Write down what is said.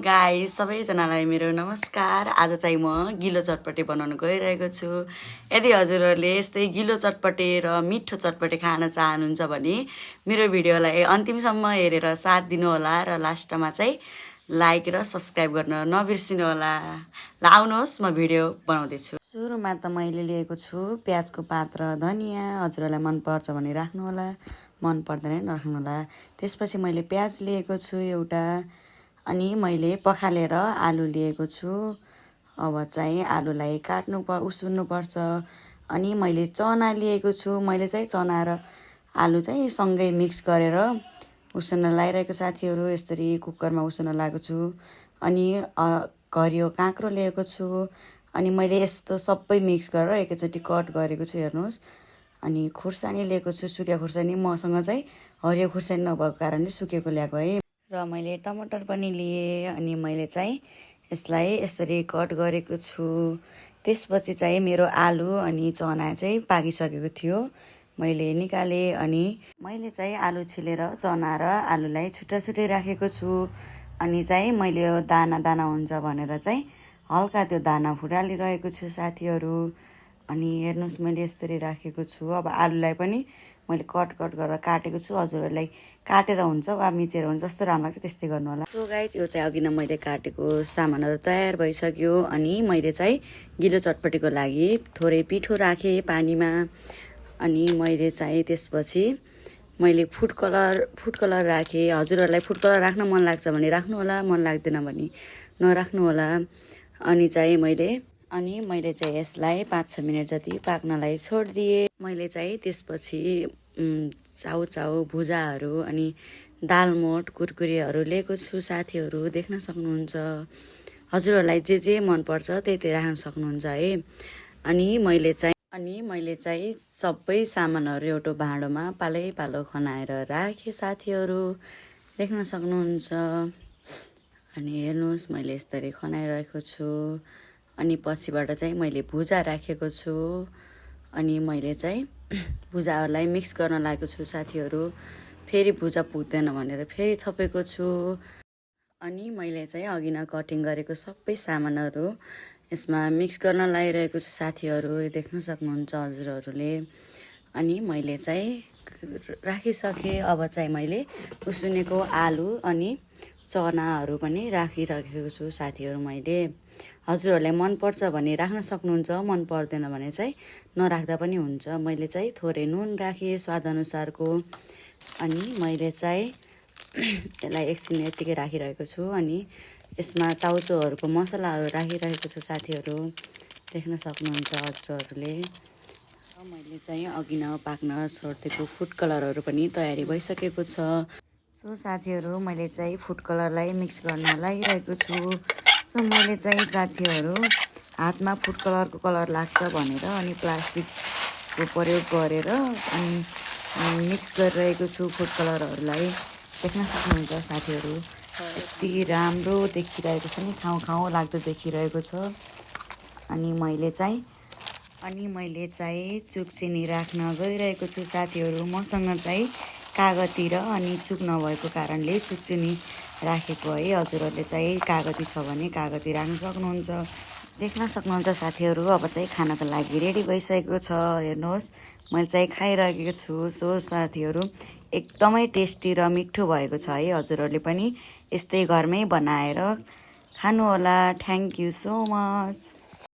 Guys सबैजनालाई मेरो नमस्कार। आज चाहिँ म गिलो चटपटे बनाउन गइरहेको छु। यदि हजुरहरूले यस्तै गिलो चटपटे र मिठो चटपटे खान चाहनुहुन्छ भने मेरो भिडियोलाई अन्तिमसम्म हेरेर साथ दिनुहोला र लास्टमा चाहिँ लाइक र सब्स्क्राइब गर्न नबिर्सिनु होला। ल आउनुहोस् म भिडियो बनाउँदैछु। सुरुमा त मैले लिएको छु प्याजको पात र धनियाँ। हजुरहरूलाई मनपर्छ भने राख्नुहोला, मन पर्दैन नराख्नु होला। त्यसपछि मैले प्याज लिएको छु एउटा, अनि मैले पखालेर आलु लिएको छु। अब चाहिँ आलुलाई उसिन्नुपर्छ। अनि मैले चना लिएको छु। मैले चाहिँ चना र आलु चाहिँ सँगै मिक्स गरेर उसिन्न लगाइरहेको साथीहरू। यसरी कुकरमा उसिन्न लगाएको छु। अनि घरियो काँक्रो लिएको छु। अनि मैले यस्तो सबै मिक्स गरेर एकैचोटि कट गरेको छु, हेर्नुहोस्। अनि खुर्सानी लिएको छु, सुकेको खुर्सानी। मसँग चाहिँ हरियो खुर्सानी नभएको कारणले सुकेको ल्याएको है। र मैले टमाटर पनि लिएँ। अनि मैले चाहिँ यसलाई यसरी कट गरेको छु। त्यसपछि चाहिँ मेरो आलु अनि चना चाहिँ पाकिसकेको थियो, मैले निकालेँ। अनि मैले चाहिँ आलु छिलेर चना र आलुलाई छुट्टा छुट्टै राखेको छु। अनि चाहिँ मैले यो दाना दाना हुन्छ भनेर चाहिँ हल्का त्यो दाना फुटालिरहेको छु साथीहरू। अनि हेर्नुहोस् मैले यसरी राखेको छु। अब आलुलाई पनि मैले कट गरेर काटेको छु। हजुरहरूलाई काटेर हुन्छ वा मिचेर हुन्छ, जस्तो राम्रो लाग्छ त्यस्तै गर्नु होला। सो गाइस, यो चाहिँ अघि नै मैले काटेको सामानहरू तयार भइसक्यो। अनि मैले चाहिँ गिलो चटपटीको लागि थोरै पिठो राखेँ पानीमा। अनि मैले चाहिँ त्यसपछि मैले फुड कलर राखेँ। हजुरहरूलाई फुड कलर राख्न मन लाग्छ भने राख्नु होला, मन लाग्दैन भने नराख्नु होला। अनि मैले चाहिँ यसलाई 5-6 मिनट जति पाक्नलाई छोडिदिएँ। मैले चाहिँ त्यसपछि चाउ भुजाहरू अनि दालमोट कुरकुरेहरू लिएको छु साथीहरू, देख्न सक्नुहुन्छ। हजुरहरूलाई जे मनपर्छ त्यही राख्न सक्नुहुन्छ है। अनि मैले चाहिँ सबै सामानहरू एउटा भाँडोमा पालो खनाएर राखेँ साथीहरू, देख्न सक्नुहुन्छ। अनि हेर्नुहोस् मैले यसरी खनाइरहेको छु। अनि पछिबाट चाहिँ मैले भुजा राखेको छु। अनि मैले चाहिँ भुजाहरूलाई मिक्स गर्न लागेको छु साथीहरू। फेरि भुजा पुग्दैन भनेर फेरि थपेको छु। अनि मैले चाहिँ अघि नै कटिङ गरेको सबै सामानहरू यसमा मिक्स गर्न लागिरहेको छु साथीहरू, देख्न सक्नुहुन्छ हजुरहरूले। अनि मैले चाहिँ राखिसकेँ। अब चाहिँ मैले उसिनेको आलु अनि चनाहरू पनि राखिराखेको छु साथीहरू मैले। हजुरहरूलाई मनपर्छ भने राख्न सक्नुहुन्छ, मन पर्दैन भने चाहिँ नराख्दा पनि हुन्छ। मैले चाहिँ थोरै नुन राखेँ स्वादअनुसारको। अनि मैले चाहिँ यसलाई एकछिन यत्तिकै राखिरहेको छु। अनि यसमा चाउचाउहरूको मसलाहरू राखिरहेको छु साथीहरू, देख्न सक्नुहुन्छ हजुरहरूले। मैले चाहिँ अघि नै पाक्न छोडिदिएको फुड कलरहरू पनि तयारी भइसकेको छ। सो साथीहरू, मैले चाहिँ फुड कलरलाई मिक्स गर्न लागिरहेको छु। सो मैले चाहिँ साथीहरू हातमा फुड कलरको कलर लाग्छ भनेर अनि प्लास्टिकको प्रयोग गरेर अनि मिक्स गरिरहेको छु फुड कलरहरूलाई, देख्न सक्नुहुन्छ साथीहरू। यति राम्रो देखिरहेको छ नि, खाउँ लाग्दो देखिरहेको छ। अनि मैले चाहिँ चुक्सिनी राख्न गइरहेको छु साथीहरू। मसँग चाहिँ कागती र अनि चुक नभएको कारणले चुक्सिनी राखेको है। हजुरहरूले चाहिँ कागती छ भने कागती राख्न सक्नुहुन्छ, देख्न सक्नुहुन्छ साथीहरू। अब चाहिँ खानको लागि रेडी भइसकेको छ, हेर्नुहोस् मैले चाहिँ खाइरहेको छु। सो साथीहरू, एकदमै टेस्टी र मिठो भएको छ है। हजुरहरूले पनि यस्तै घरमै बनाएर खानुहोला। Thank you so much.